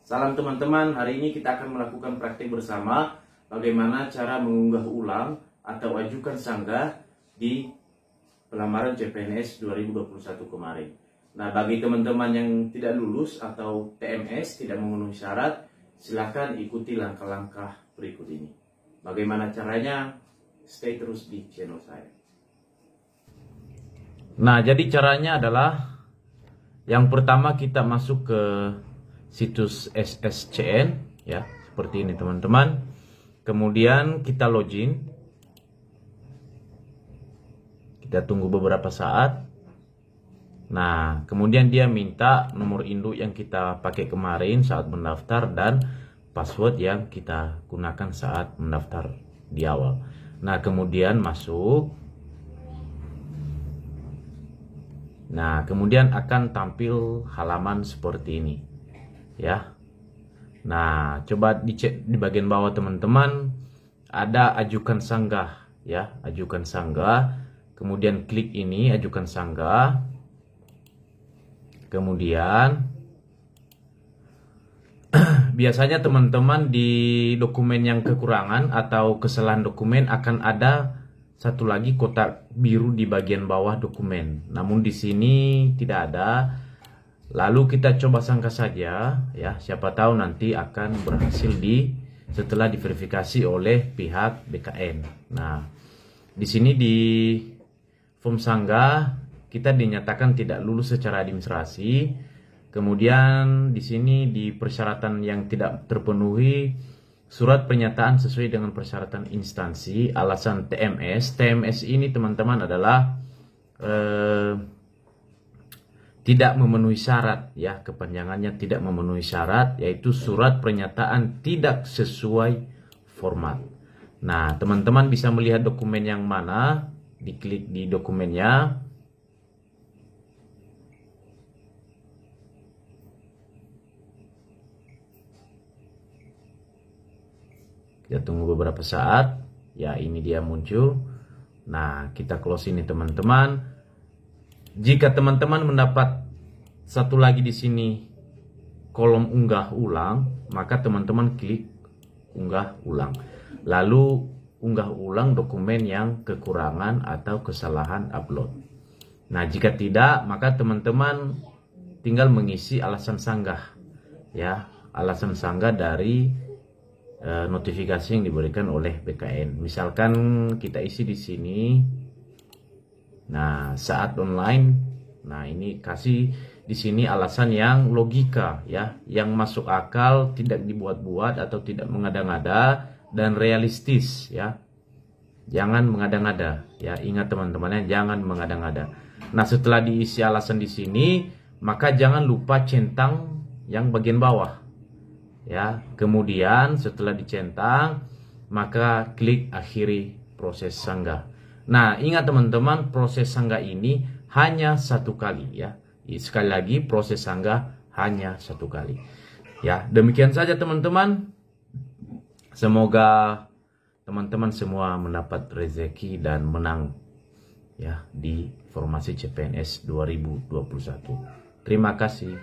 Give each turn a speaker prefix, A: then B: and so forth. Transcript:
A: Salam teman-teman, hari ini kita akan melakukan praktik bersama bagaimana cara mengunggah ulang atau ajukan sanggah di pelamaran CPNS 2021 kemarin. Nah, bagi teman-teman yang tidak lulus atau TMS tidak memenuhi syarat, silakan ikuti langkah-langkah berikut ini. Bagaimana caranya? Stay terus di channel saya. Nah, jadi caranya adalah yang pertama kita masuk ke situs SSCN ya, seperti ini teman-teman. Kemudian kita login. Kita tunggu beberapa saat. Nah, kemudian dia minta nomor induk yang kita pakai kemarin saat mendaftar dan password yang kita gunakan saat mendaftar di awal. Nah, kemudian masuk. Nah, kemudian akan tampil halaman seperti ini. Ya. Nah, coba dicek di bagian bawah teman-teman, ada ajukan sanggah ya, ajukan sanggah. Kemudian klik ini, ajukan sanggah. Kemudian biasanya teman-teman di dokumen yang kekurangan atau kesalahan dokumen akan ada satu lagi kotak biru di bagian bawah dokumen. Namun di sini tidak ada. Lalu kita coba sangka saja ya, siapa tahu nanti akan berhasil setelah diverifikasi oleh pihak BKN. Nah, di sini di form sanggah kita dinyatakan tidak lulus secara administrasi. Kemudian di sini di persyaratan yang tidak terpenuhi, surat pernyataan sesuai dengan persyaratan instansi, alasan TMS. TMS ini teman-teman adalah tidak memenuhi syarat ya, kepanjangannya tidak memenuhi syarat, yaitu surat pernyataan tidak sesuai format. Nah, teman-teman bisa melihat dokumen yang mana, diklik di dokumennya. Kita tunggu beberapa saat. Ya, ini dia muncul. Nah, kita close ini teman-teman. Jika teman-teman mendapat satu lagi di sini kolom unggah ulang, maka teman-teman klik unggah ulang. Lalu unggah ulang dokumen yang kekurangan atau kesalahan upload. Nah, jika tidak, maka teman-teman tinggal mengisi alasan sanggah. Ya, alasan sanggah dari notifikasi yang diberikan oleh BKN. Misalkan kita isi di sini. Nah, saat online, nah ini kasih di sini alasan yang logika ya, yang masuk akal, tidak dibuat-buat atau tidak mengada-ngada dan realistis ya. Jangan mengada-ngada ya, ingat teman-teman ya, jangan mengada-ngada. Nah, setelah diisi alasan di sini, maka jangan lupa centang yang bagian bawah. Ya, kemudian setelah dicentang, maka klik akhiri proses sanggah. Nah, ingat teman-teman, proses sanggah ini hanya satu kali ya. Sekali lagi, proses sanggah hanya satu kali. Ya, demikian saja teman-teman. Semoga teman-teman semua mendapat rezeki dan menang ya di formasi CPNS 2021. Terima kasih.